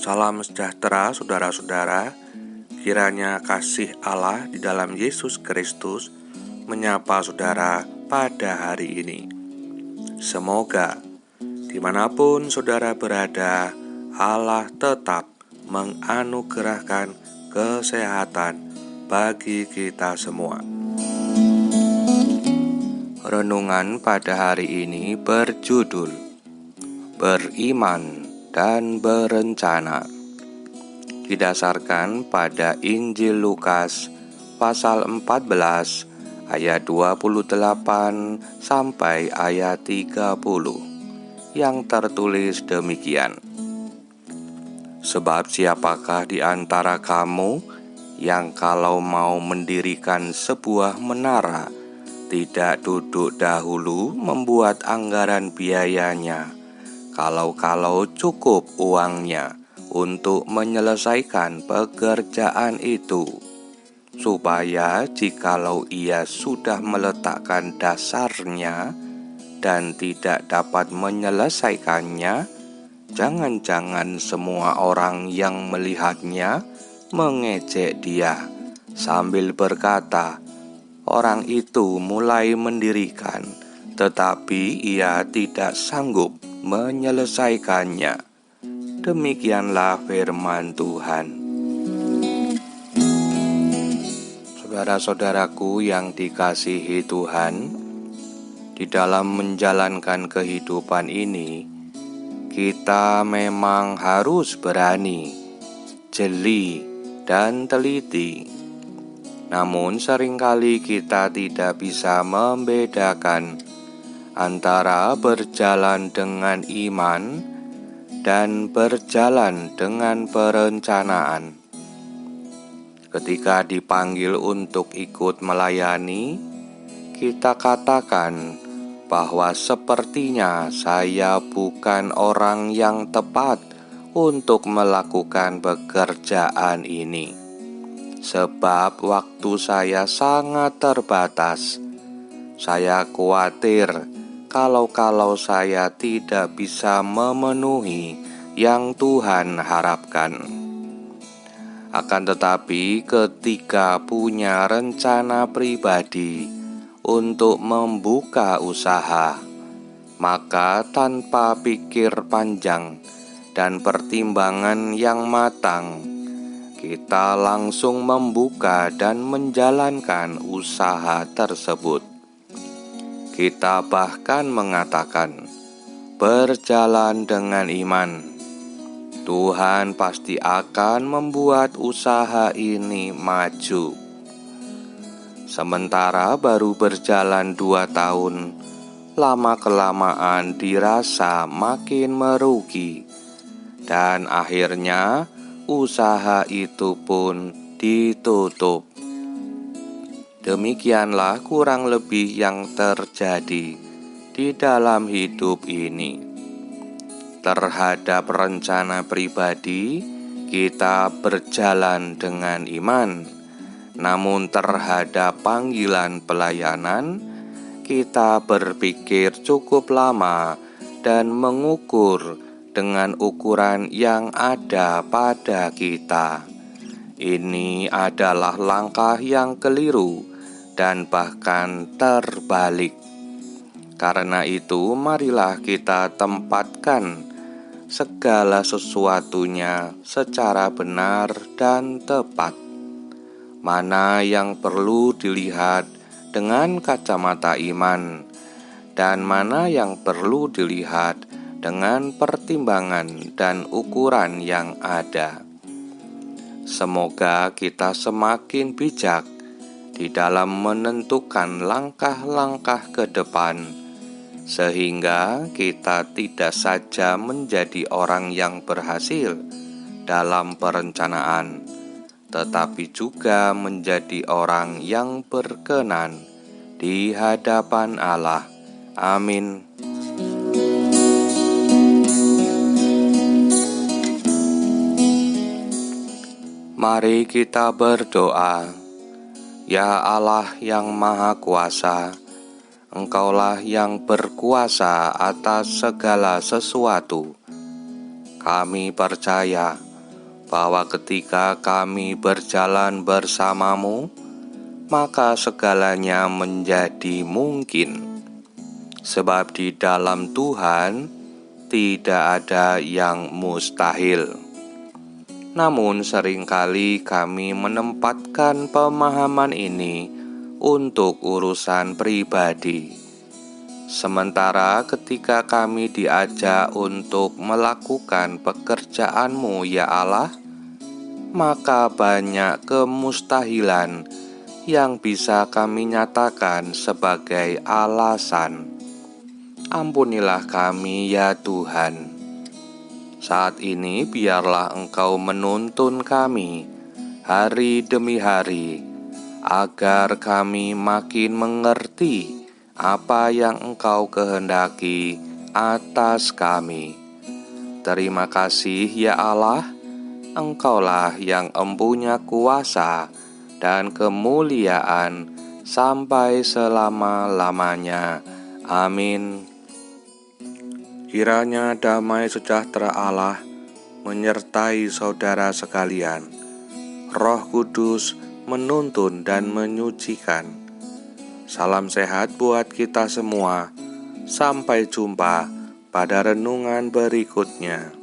Salam sejahtera saudara-saudara, kiranya kasih Allah di dalam Yesus Kristus menyapa saudara pada hari ini. Semoga dimanapun saudara berada, Allah tetap menganugerahkan kesehatan bagi kita semua. Renungan pada hari ini berjudul Beriman dan Berencana, didasarkan pada Injil Lukas pasal 14 ayat 28 sampai ayat 30 yang tertulis demikian. Sebab siapakah di antara kamu yang kalau mau mendirikan sebuah menara tidak duduk dahulu membuat anggaran biayanya, kalau cukup uangnya untuk menyelesaikan pekerjaan itu, supaya jikalau ia sudah meletakkan dasarnya dan tidak dapat menyelesaikannya, jangan-jangan semua orang yang melihatnya mengejek dia sambil berkata, orang itu mulai mendirikan, tetapi ia tidak sanggup menyelesaikannya. Demikianlah firman Tuhan. Saudara-saudaraku yang dikasihi Tuhan, di dalam menjalankan kehidupan ini, kita memang harus berani, jeli, dan teliti. Namun seringkali kita tidak bisa membedakan antara berjalan dengan iman dan berjalan dengan perencanaan. Ketika dipanggil untuk ikut melayani, kita katakan bahwa sepertinya saya bukan orang yang tepat untuk melakukan pekerjaan ini, sebab waktu saya sangat terbatas. Saya khawatir kalau saya tidak bisa memenuhi yang Tuhan harapkan. Akan tetapi ketika punya rencana pribadi untuk membuka usaha, maka tanpa pikir panjang dan pertimbangan yang matang, kita langsung membuka dan menjalankan usaha tersebut. Kita bahkan mengatakan, berjalan dengan iman, Tuhan pasti akan membuat usaha ini maju. Sementara baru berjalan 2 tahun, lama-kelamaan dirasa makin merugi, dan akhirnya usaha itu pun ditutup. Demikianlah kurang lebih yang terjadi di dalam hidup ini. Terhadap rencana pribadi, kita berjalan dengan iman. Namun terhadap panggilan pelayanan, kita berpikir cukup lama dan mengukur dengan ukuran yang ada pada kita. Ini adalah langkah yang keliru dan bahkan terbalik. Karena itu, marilah kita tempatkan segala sesuatunya secara benar dan tepat. Mana yang perlu dilihat dengan kacamata iman, dan mana yang perlu dilihat dengan pertimbangan dan ukuran yang ada. Semoga kita semakin bijak di dalam menentukan langkah-langkah ke depan, sehingga kita tidak saja menjadi orang yang berhasil dalam perencanaan, tetapi juga menjadi orang yang berkenan di hadapan Allah. Amin. Mari kita berdoa. Ya Allah yang Maha Kuasa, Engkaulah yang berkuasa atas segala sesuatu. Kami percaya bahwa ketika kami berjalan bersamamu, maka segalanya menjadi mungkin. Sebab di dalam Tuhan tidak ada yang mustahil. Namun seringkali kami menempatkan pemahaman ini untuk urusan pribadi. Sementara ketika kami diajak untuk melakukan pekerjaan-Mu ya Allah, maka banyak kemustahilan yang bisa kami nyatakan sebagai alasan. Ampunilah kami ya Tuhan. Saat ini biarlah Engkau menuntun kami hari demi hari, agar kami makin mengerti apa yang Engkau kehendaki atas kami. Terima kasih ya Allah, Engkaulah yang empunya kuasa dan kemuliaan sampai selama-lamanya. Amin. Kiranya damai sejahtera Allah menyertai saudara sekalian. Roh Kudus menuntun dan menyucikan. Salam sehat buat kita semua. Sampai jumpa pada renungan berikutnya.